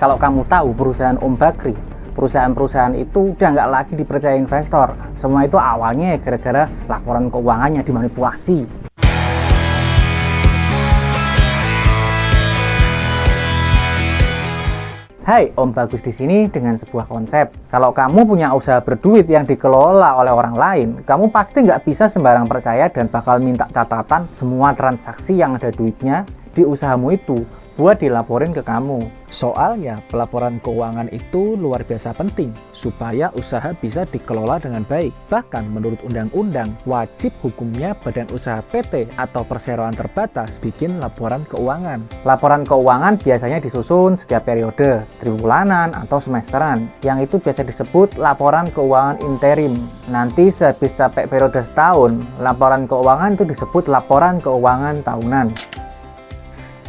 Kalau kamu tahu perusahaan Om Bakri, perusahaan-perusahaan itu udah nggak lagi dipercaya investor. Semua itu awalnya gara-gara laporan keuangannya dimanipulasi. Hai, Om Bagus di sini dengan sebuah konsep. Kalau kamu punya usaha berduit yang dikelola oleh orang lain, kamu pasti nggak bisa sembarang percaya dan bakal minta catatan semua transaksi yang ada duitnya di usahamu itu buat dilaporin ke kamu. Soalnya pelaporan keuangan itu luar biasa penting supaya usaha bisa dikelola dengan baik. Bahkan menurut undang-undang, wajib hukumnya badan usaha PT atau perseroan terbatas bikin laporan keuangan. Laporan keuangan biasanya disusun setiap periode, tribulanan atau semesteran, yang itu biasa disebut laporan keuangan interim. Nanti sehabis capek periode setahun, laporan keuangan itu disebut laporan keuangan tahunan.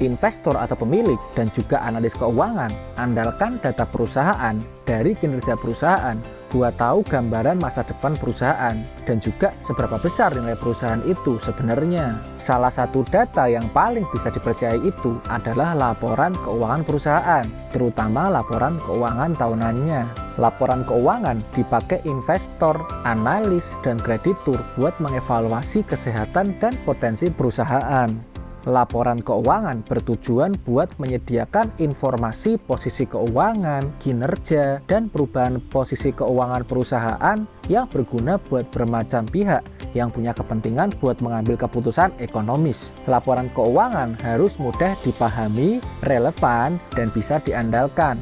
Investor atau pemilik dan juga analis keuangan andalkan data perusahaan dari kinerja perusahaan buat tahu gambaran masa depan perusahaan dan juga seberapa besar nilai perusahaan itu sebenarnya. Salah satu data yang paling bisa dipercayai itu adalah laporan keuangan perusahaan, terutama laporan keuangan tahunannya. Laporan keuangan dipakai investor, analis, dan kreditur buat mengevaluasi kesehatan dan potensi perusahaan. Laporan keuangan bertujuan buat menyediakan informasi posisi keuangan, kinerja, dan perubahan posisi keuangan perusahaan yang berguna buat bermacam pihak yang punya kepentingan buat mengambil keputusan ekonomis. Laporan keuangan harus mudah dipahami, relevan, dan bisa diandalkan.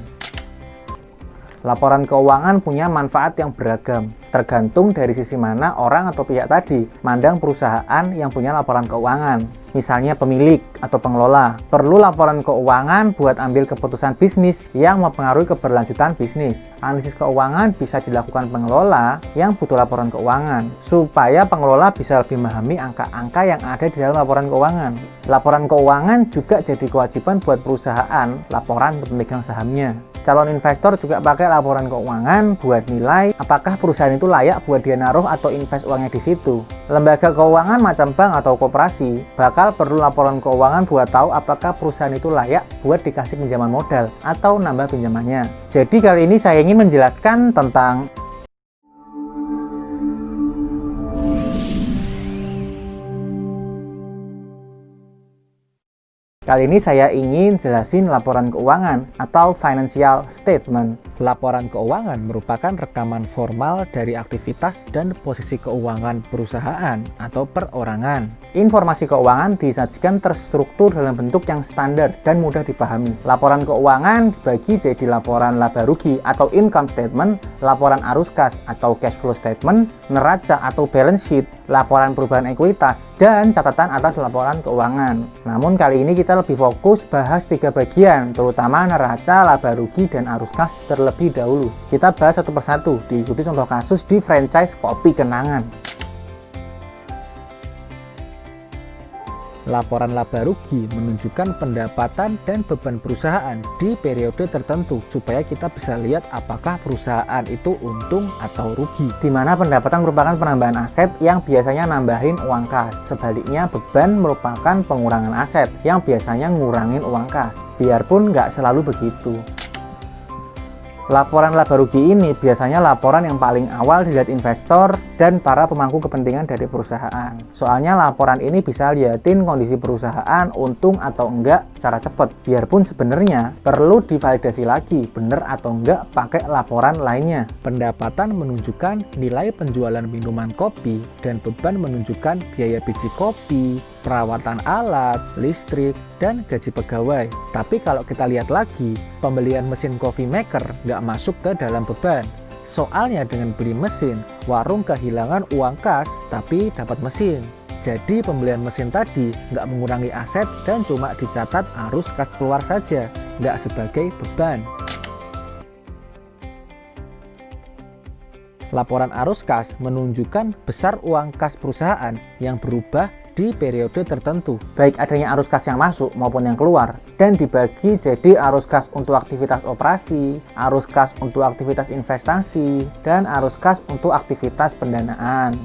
Laporan keuangan punya manfaat yang beragam, tergantung dari sisi mana orang atau pihak tadi mandang perusahaan yang punya laporan keuangan. Misalnya pemilik atau pengelola perlu laporan keuangan buat ambil keputusan bisnis yang mempengaruhi keberlanjutan bisnis. Analisis keuangan bisa dilakukan pengelola yang butuh laporan keuangan, supaya pengelola bisa lebih memahami angka-angka yang ada di dalam laporan keuangan. Laporan keuangan juga jadi kewajiban buat perusahaan laporan ke pemegang sahamnya. Calon investor juga pakai laporan keuangan buat nilai apakah perusahaan itu layak buat dia naruh atau invest uangnya di situ. Lembaga keuangan macam bank atau koperasi bakal perlu laporan keuangan buat tahu apakah perusahaan itu layak buat dikasih pinjaman modal atau nambah pinjamannya. Jadi kali ini saya ingin menjelaskan tentang Kali ini saya ingin jelasin laporan keuangan atau financial statement. Laporan keuangan merupakan rekaman formal dari aktivitas dan posisi keuangan perusahaan atau perorangan. Informasi keuangan disajikan terstruktur dalam bentuk yang standar dan mudah dipahami. Laporan keuangan dibagi jadi laporan laba rugi atau income statement, laporan arus kas atau cash flow statement, neraca atau balance sheet, laporan perubahan ekuitas, dan catatan atas laporan keuangan. Namun kali ini kita lebih fokus bahas 3 bagian, terutama neraca, laba rugi, dan arus kas terlebih dahulu. Kita bahas satu persatu, diikuti contoh kasus di franchise Kopi Kenangan. Laporan laba rugi menunjukkan pendapatan dan beban perusahaan di periode tertentu supaya kita bisa lihat apakah perusahaan itu untung atau rugi. Di mana pendapatan merupakan penambahan aset yang biasanya nambahin uang kas. Sebaliknya beban merupakan pengurangan aset yang biasanya ngurangin uang kas. Biarpun nggak selalu begitu. Laporan laba rugi ini biasanya laporan yang paling awal dilihat investor dan para pemangku kepentingan dari perusahaan. Soalnya laporan ini bisa liatin kondisi perusahaan untung atau enggak secara cepat. Biarpun sebenarnya perlu divalidasi lagi bener atau enggak pakai laporan lainnya. Pendapatan menunjukkan nilai penjualan minuman kopi dan beban menunjukkan biaya biji kopi, perawatan alat, listrik, dan gaji pegawai. Tapi kalau kita lihat lagi, pembelian mesin coffee maker nggak masuk ke dalam beban. Soalnya dengan beli mesin, warung kehilangan uang kas tapi dapat mesin. Jadi pembelian mesin tadi nggak mengurangi aset dan cuma dicatat arus kas keluar saja, nggak sebagai beban. Laporan arus kas menunjukkan besar uang kas perusahaan yang berubah di periode tertentu. Baik adanya arus kas yang masuk maupun yang keluar, dan dibagi jadi arus kas untuk aktivitas operasi, arus kas untuk aktivitas investasi, dan arus kas untuk aktivitas pendanaan.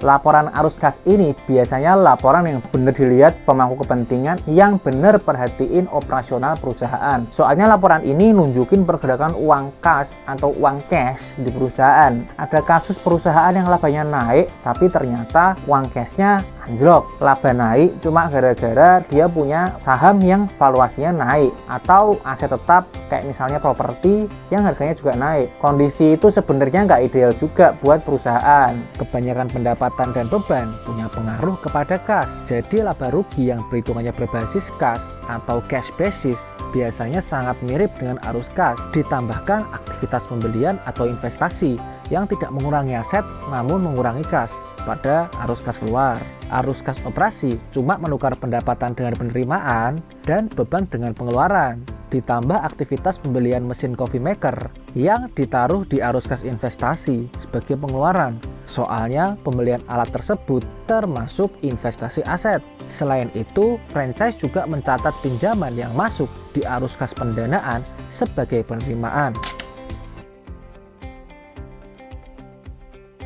Laporan arus kas ini biasanya laporan yang benar dilihat pemangku kepentingan yang benar perhatiin operasional perusahaan. Soalnya laporan ini nunjukin pergerakan uang kas atau uang cash di perusahaan. Ada kasus perusahaan yang labanya naik, tapi ternyata uang cashnya anjlok. Laba naik cuma gara-gara dia punya saham yang valuasinya naik, atau aset tetap kayak misalnya properti yang harganya juga naik. Kondisi itu sebenarnya nggak ideal juga buat perusahaan. Kebanyakan pendapatan dan beban punya pengaruh kepada kas. Jadi laba rugi yang perhitungannya berbasis kas atau cash basis biasanya sangat mirip dengan arus kas. Ditambahkan aktivitas pembelian atau investasi yang tidak mengurangi aset namun mengurangi kas pada arus kas keluar. Arus kas operasi cuma menukar pendapatan dengan penerimaan dan beban dengan pengeluaran. Ditambah aktivitas pembelian mesin coffee maker yang ditaruh di arus kas investasi sebagai pengeluaran. Soalnya pembelian alat tersebut termasuk investasi aset. Selain itu, franchise juga mencatat pinjaman yang masuk di arus kas pendanaan sebagai penerimaan.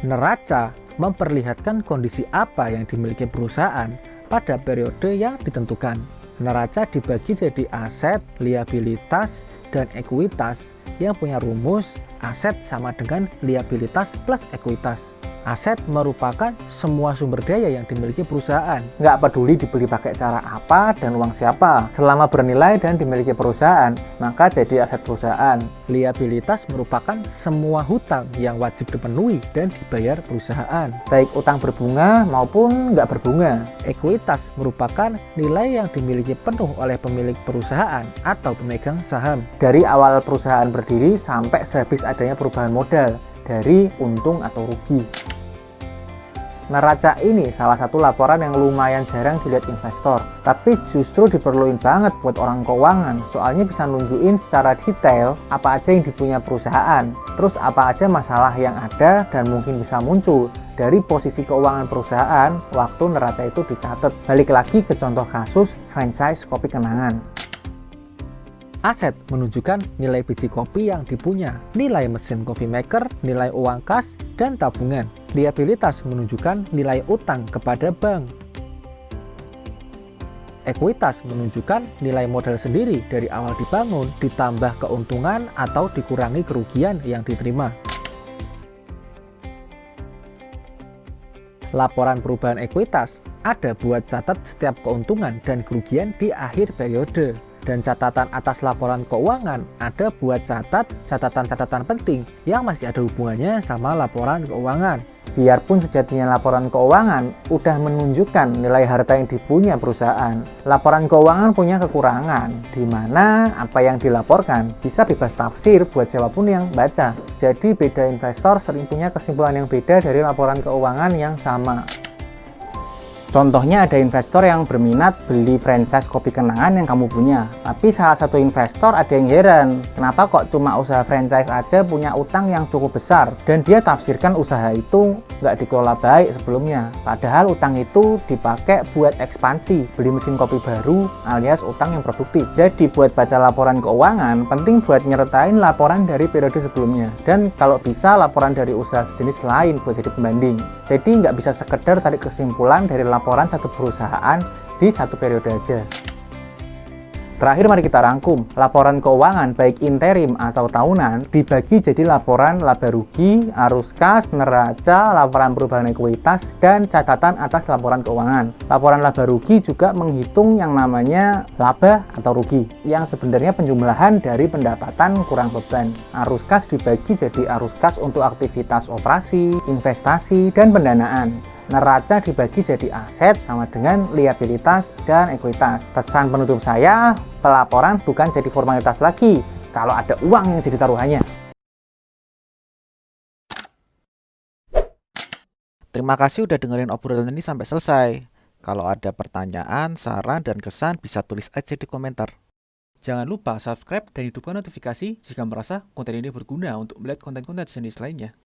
Neraca memperlihatkan kondisi apa yang dimiliki perusahaan pada periode yang ditentukan. Neraca dibagi jadi aset, liabilitas, dan ekuitas yang punya rumus aset sama dengan liabilitas plus ekuitas. Aset merupakan semua sumber daya yang dimiliki perusahaan. Nggak peduli dibeli pakai cara apa dan uang siapa. Selama bernilai dan dimiliki perusahaan, maka jadi aset perusahaan. Liabilitas merupakan semua hutang yang wajib dipenuhi dan dibayar perusahaan, baik utang berbunga maupun nggak berbunga. Ekuitas merupakan nilai yang dimiliki penuh oleh pemilik perusahaan atau pemegang saham. Dari awal perusahaan berdiri sampai sehabis adanya perubahan modal, dari untung atau rugi. Neraca ini salah satu laporan yang lumayan jarang dilihat investor, tapi justru diperluin banget buat orang keuangan, soalnya bisa nunjukin secara detail apa aja yang dipunya perusahaan, terus apa aja masalah yang ada dan mungkin bisa muncul dari posisi keuangan perusahaan waktu neraca itu dicatat. Balik lagi ke contoh kasus franchise kopi kenangan. Aset menunjukkan nilai biji kopi yang dipunya, nilai mesin coffee maker, nilai uang kas, dan tabungan. Liabilitas menunjukkan nilai utang kepada bank. Ekuitas menunjukkan nilai modal sendiri dari awal dibangun, ditambah keuntungan atau dikurangi kerugian yang diterima. Laporan perubahan ekuitas ada buat catat setiap keuntungan dan kerugian di akhir periode. Dan catatan atas laporan keuangan ada buat catat catatan-catatan penting yang masih ada hubungannya sama laporan keuangan. Biarpun sejatinya laporan keuangan udah menunjukkan nilai harta yang dipunya perusahaan, laporan keuangan punya kekurangan, di mana apa yang dilaporkan bisa bebas tafsir buat siapapun yang baca. Jadi beda investor sering punya kesimpulan yang beda dari laporan keuangan yang sama. Contohnya ada investor yang berminat beli franchise kopi kenangan yang kamu punya. Tapi salah satu investor ada yang heran, kenapa kok cuma usaha franchise aja punya utang yang cukup besar. Dan dia tafsirkan usaha itu nggak dikelola baik sebelumnya. Padahal utang itu dipakai buat ekspansi, beli mesin kopi baru alias utang yang produktif. Jadi buat baca laporan keuangan, penting buat nyertain laporan dari periode sebelumnya. Dan kalau bisa laporan dari usaha sejenis lain buat jadi pembanding. Jadi nggak bisa sekedar tarik kesimpulan dari laporan satu perusahaan di satu periode aja. Terakhir mari kita rangkum, laporan keuangan baik interim atau tahunan dibagi jadi laporan laba rugi, arus kas, neraca, laporan perubahan ekuitas, dan catatan atas laporan keuangan. Laporan laba rugi juga menghitung yang namanya laba atau rugi, yang sebenarnya penjumlahan dari pendapatan kurang beban. Arus kas dibagi jadi arus kas untuk aktivitas operasi, investasi, dan pendanaan. Neraca dibagi jadi aset sama dengan liabilitas dan ekuitas. Pesan penutup saya, pelaporan bukan jadi formalitas lagi kalau ada uang yang jadi taruhannya. Terima kasih udah dengerin obrolan ini sampai selesai. Kalau ada pertanyaan, saran, dan kesan bisa tulis aja di komentar. Jangan lupa subscribe dan hidupkan notifikasi jika merasa konten ini berguna untuk melihat konten-konten jenis lainnya.